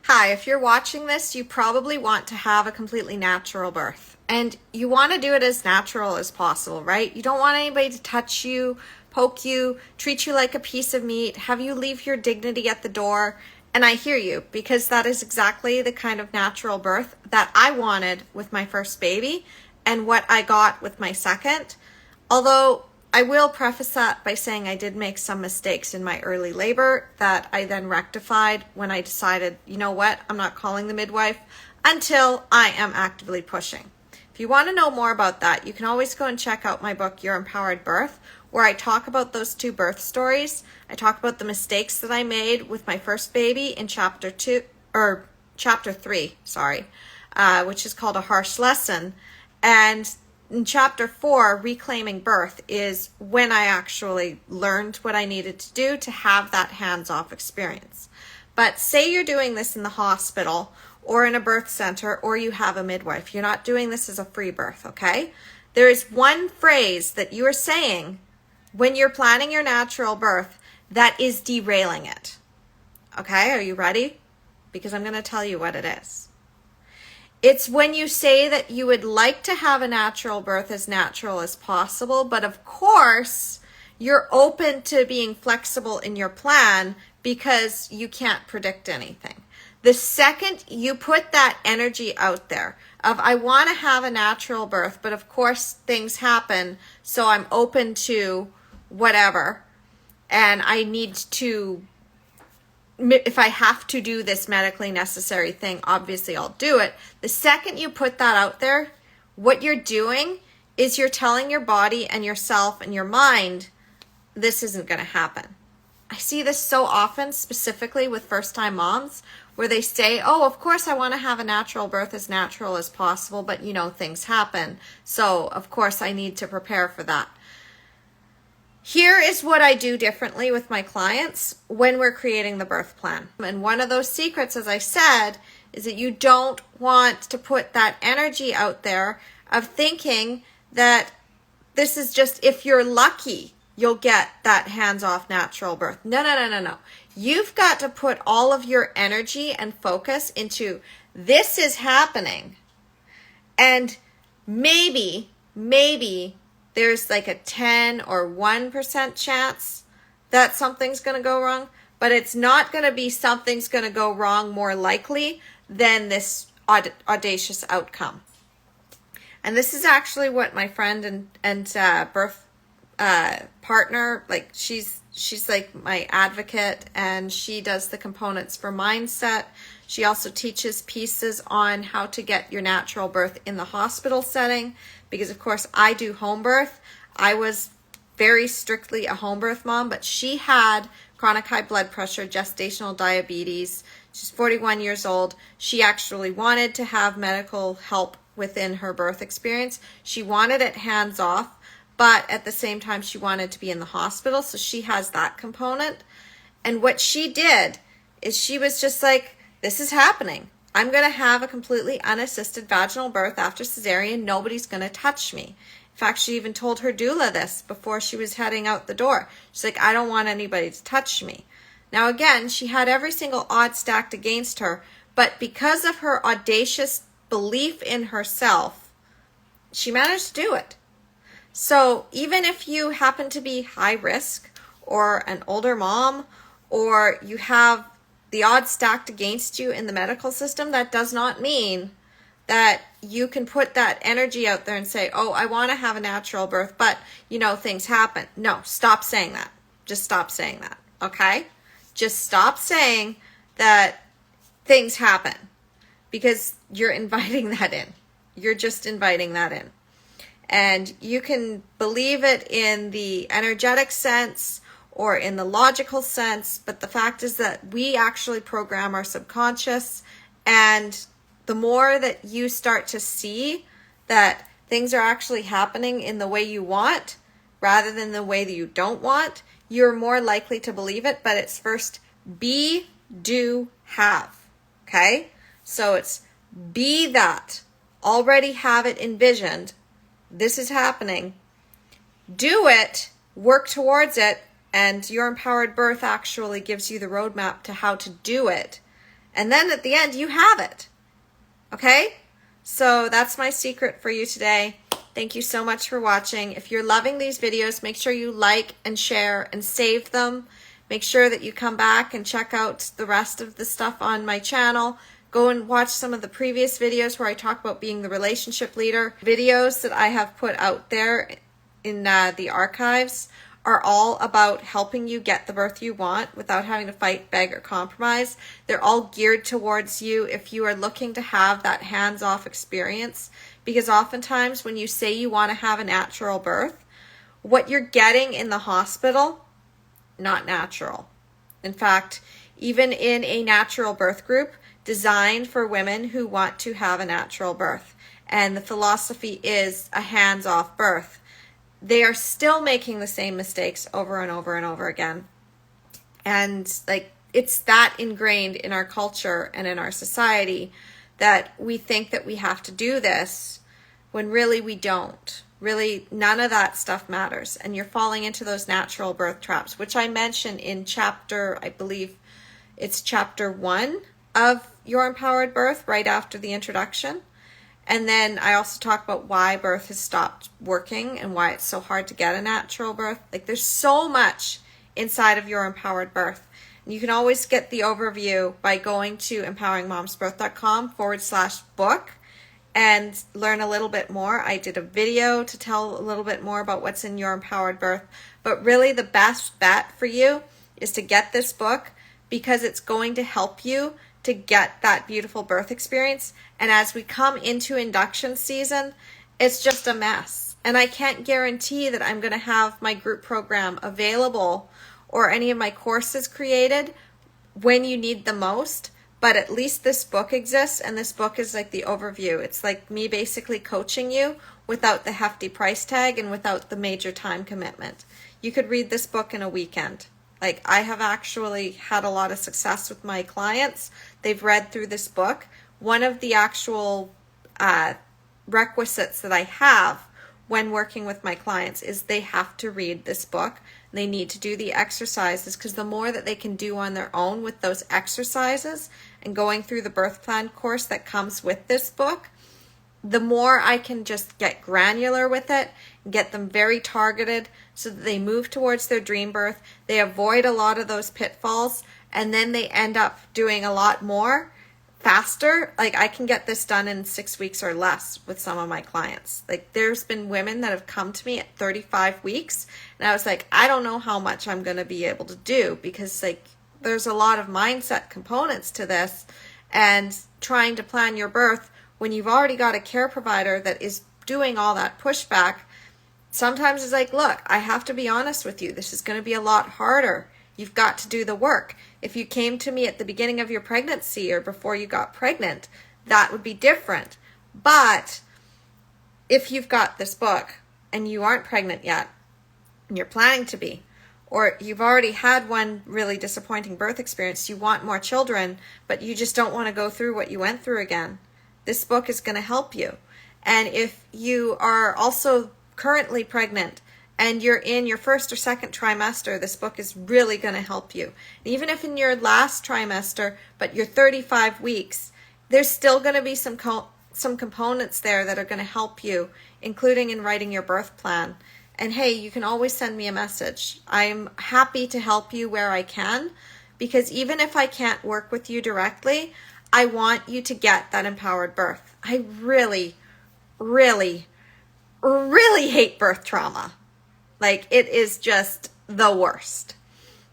Hi, if you're watching this, you probably want to have a completely natural birth. And you want to do it as natural as possible, right? You don't want anybody to touch you, poke you, treat you like a piece of meat, have you leave your dignity at the door. And I hear you, because that is exactly the kind of natural birth that I wanted with my first baby and what I got with my second. Although I will preface that by saying I did make some mistakes in my early labor that I then rectified when I decided, you know what, I'm not calling the midwife until I am actively pushing. If you want to know more about that, you can always go and check out my book, Your Empowered Birth, where I talk about those two birth stories. I talk about the mistakes that I made with my first baby in chapter 3, which is called A Harsh Lesson. And in chapter 4, Reclaiming Birth, is when I actually learned what I needed to do to have that hands-off experience. But say you're doing this in the hospital or in a birth center, or you have a midwife. You're not doing this as a free birth, okay? There is one phrase that you are saying when you're planning your natural birth that is derailing it. Okay, are you ready? Because I'm going to tell you what it is. It's when you say that you would like to have a natural birth as natural as possible, but of course, you're open to being flexible in your plan because you can't predict anything. The second you put that energy out there of, I want to have a natural birth, but of course things happen, so I'm open to whatever, and I need to, if I have to do this medically necessary thing, obviously I'll do it. The second you put that out there, what you're doing is you're telling your body and yourself and your mind, this isn't going to happen. I see this so often, specifically with first-time moms, where they say, oh, of course I want to have a natural birth as natural as possible, but you know, things happen. So of course I need to prepare for that. Here is what I do differently with my clients when we're creating the birth plan. And one of those secrets, as I said, is that you don't want to put that energy out there of thinking that this is just, if you're lucky, you'll get that hands-off natural birth. No. You've got to put all of your energy and focus into, this is happening. And maybe there's like a 10 or 1% chance that something's going to go wrong, but it's not going to be something's going to go wrong more likely than this audacious outcome. And this is actually what my friend and birth partner, like she's like my advocate, and she does the components for mindset. She also teaches pieces on how to get your natural birth in the hospital setting, because of course I do home birth. I was very strictly a home birth mom, but she had chronic high blood pressure, gestational diabetes. She's 41 years old. She actually wanted to have medical help within her birth experience. She wanted it hands off, but at the same time she wanted to be in the hospital, so she has that component. And what she did is she was just like, this is happening. I'm going to have a completely unassisted vaginal birth after cesarean. Nobody's going to touch me. In fact, she even told her doula this before she was heading out the door. She's like, I don't want anybody to touch me. Now again, she had every single odd stacked against her, but because of her audacious belief in herself, she managed to do it. So even if you happen to be high risk or an older mom, or you have the odds stacked against you in the medical system, that does not mean that you can put that energy out there and say, oh, I want to have a natural birth, but you know, things happen. No, stop saying that. Just stop saying that. Okay? Just stop saying that things happen, because you're inviting that in. You're just inviting that in. And you can believe it in the energetic sense or in the logical sense, but the fact is that we actually program our subconscious, and the more that you start to see that things are actually happening in the way you want rather than the way that you don't want, you're more likely to believe it. But it's first be, do, have. Okay? So it's be that. Already have it envisioned. This is happening. Do it. Work towards it. And Your Empowered Birth actually gives you the roadmap to how to do it. And then at the end, you have it. Okay? So that's my secret for you today. Thank you so much for watching. If you're loving these videos, make sure you like and share and save them. Make sure that you come back and check out the rest of the stuff on my channel. Go and watch some of the previous videos where I talk about being the relationship leader. Videos that I have put out there in the archives are all about helping you get the birth you want without having to fight, beg, or compromise. They're all geared towards you if you are looking to have that hands-off experience. Because oftentimes when you say you want to have a natural birth, what you're getting in the hospital, not natural. In fact, even in a natural birth group designed for women who want to have a natural birth, and the philosophy is a hands-off birth, they are still making the same mistakes over and over and over again. And like, it's that ingrained in our culture and in our society that we think that we have to do this when really we don't. Really, none of that stuff matters. And you're falling into those natural birth traps, which I mentioned in chapter, I believe it's chapter 1 of Your Empowered Birth, right after the introduction. And then I also talk about why birth has stopped working and why it's so hard to get a natural birth. Like, there's so much inside of Your Empowered Birth. And you can always get the overview by going to empoweringmomsbirth.com/book and learn a little bit more. I did a video to tell a little bit more about what's in Your Empowered Birth. But really the best bet for you is to get this book, because it's going to help you to get that beautiful birth experience. And as we come into induction season, it's just a mess. And I can't guarantee that I'm going to have my group program available or any of my courses created when you need the most. But at least this book exists, and this book is like the overview. It's like me basically coaching you without the hefty price tag and without the major time commitment. You could read this book in a weekend. Like, I have actually had a lot of success with my clients. They've read through this book. One of the actual requisites that I have when working with my clients is they have to read this book. They need to do the exercises, because the more that they can do on their own with those exercises and going through the birth plan course that comes with this book, the more I can just get granular with it and get them very targeted so that they move towards their dream birth. They avoid a lot of those pitfalls, and then they end up doing a lot more faster. Like, I can get this done in 6 weeks or less with some of my clients. Like, there's been women that have come to me at 35 weeks, and I was like, I don't know how much I'm going to be able to do, because like, there's a lot of mindset components to this, and trying to plan your birth when you've already got a care provider that is doing all that pushback, sometimes it's like, look, I have to be honest with you. This is going to be a lot harder. You've got to do the work. If you came to me at the beginning of your pregnancy or before you got pregnant, that would be different. But if you've got this book and you aren't pregnant yet, and you're planning to be, or you've already had one really disappointing birth experience, you want more children, but you just don't want to go through what you went through again, this book is going to help you. And if you are also currently pregnant and you're in your first or second trimester, this book is really going to help you. And even if in your last trimester, but you're 35 weeks, there's still going to be some components there that are going to help you, including in writing your birth plan. And hey, you can always send me a message. I'm happy to help you where I can, because even if I can't work with you directly, I want you to get that empowered birth. I really, really, really hate birth trauma. Like, it is just the worst.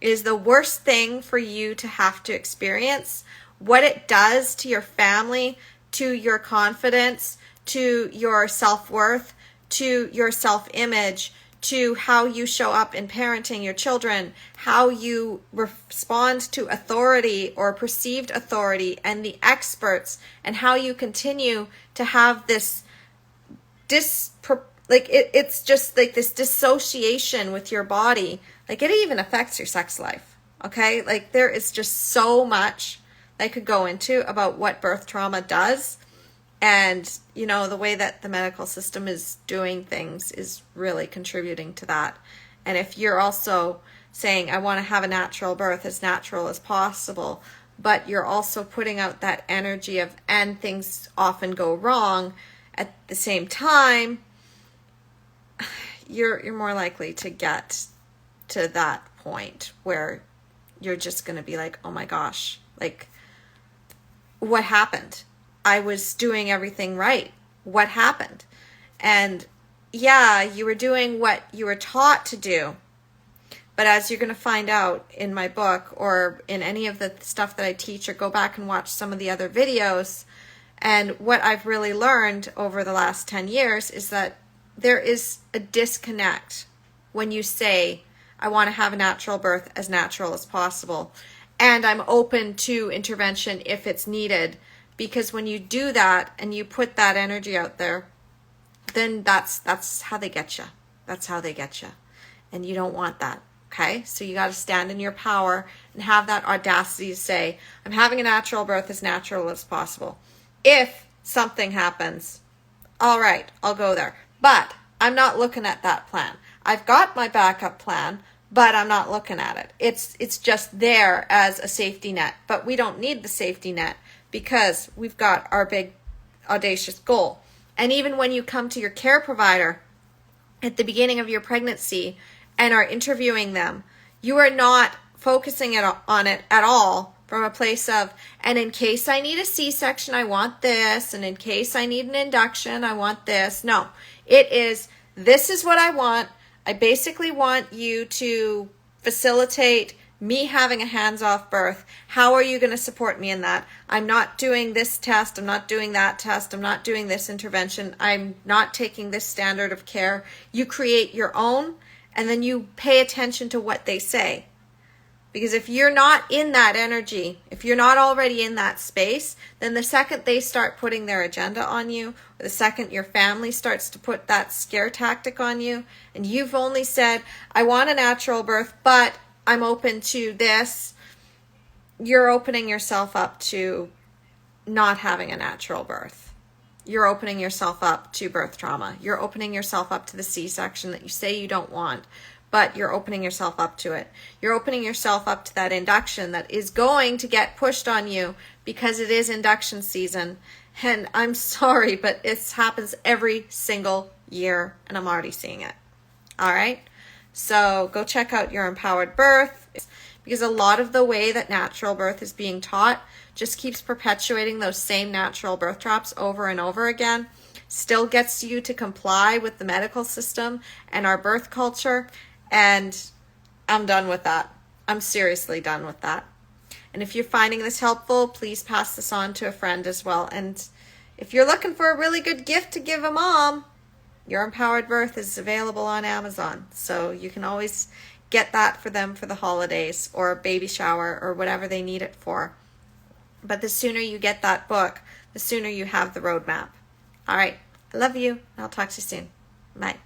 It is the worst thing for you to have to experience. What it does to your family, to your confidence, to your self-worth, to your self-image, to how you show up in parenting your children, how you respond to authority or perceived authority and the experts, and how you continue to have this it's just like this dissociation with your body. Like, it even affects your sex life. Okay? Like, there is just so much I could go into about what birth trauma does. And, you know, the way that the medical system is doing things is really contributing to that. And if you're also saying, I want to have a natural birth, as natural as possible, but you're also putting out that energy of, and things often go wrong at the same time, you're more likely to get to that point where you're just going to be like, oh my gosh, like, what happened? I was doing everything right. What happened? And yeah, you were doing what you were taught to do. But as you're going to find out in my book or in any of the stuff that I teach, or go back and watch some of the other videos, and what I've really learned over the last 10 years is that there is a disconnect when you say, I want to have a natural birth as natural as possible, and I'm open to intervention if it's needed. Because when you do that and you put that energy out there, then that's how they get you. That's how they get you. And you don't want that. Okay? So you got to stand in your power and have that audacity to say, I'm having a natural birth as natural as possible. If something happens, all right, I'll go there. But I'm not looking at that plan. I've got my backup plan, but I'm not looking at it. It's just there as a safety net. But we don't need the safety net because we've got our big audacious goal. And even when you come to your care provider at the beginning of your pregnancy and are interviewing them, you are not focusing on it at all from a place of, and in case I need a C-section, I want this, and in case I need an induction, I want this. No, it is, this is what I want. I basically want you to facilitate me having a hands-off birth. How are you going to support me in that? I'm not doing this test. I'm not doing that test. I'm not doing this intervention. I'm not taking this standard of care. You create your own, and then you pay attention to what they say. Because if you're not in that energy, if you're not already in that space, then the second they start putting their agenda on you, or the second your family starts to put that scare tactic on you, and you've only said, I want a natural birth, but I'm open to this, you're opening yourself up to not having a natural birth. You're opening yourself up to birth trauma. You're opening yourself up to the C-section that you say you don't want, but you're opening yourself up to it. You're opening yourself up to that induction that is going to get pushed on you because it is induction season. And I'm sorry, but it happens every single year, and I'm already seeing it. All right? So go check out Your Empowered Birth, because a lot of the way that natural birth is being taught just keeps perpetuating those same natural birth traps over and over again. Still gets you to comply with the medical system and our birth culture. And I'm done with that. I'm seriously done with that. And if you're finding this helpful, please pass this on to a friend as well. And if you're looking for a really good gift to give a mom, Your Empowered Birth is available on Amazon. So you can always get that for them for the holidays or a baby shower or whatever they need it for. But the sooner you get that book, the sooner you have the roadmap. All right. I love you. I'll talk to you soon. Bye.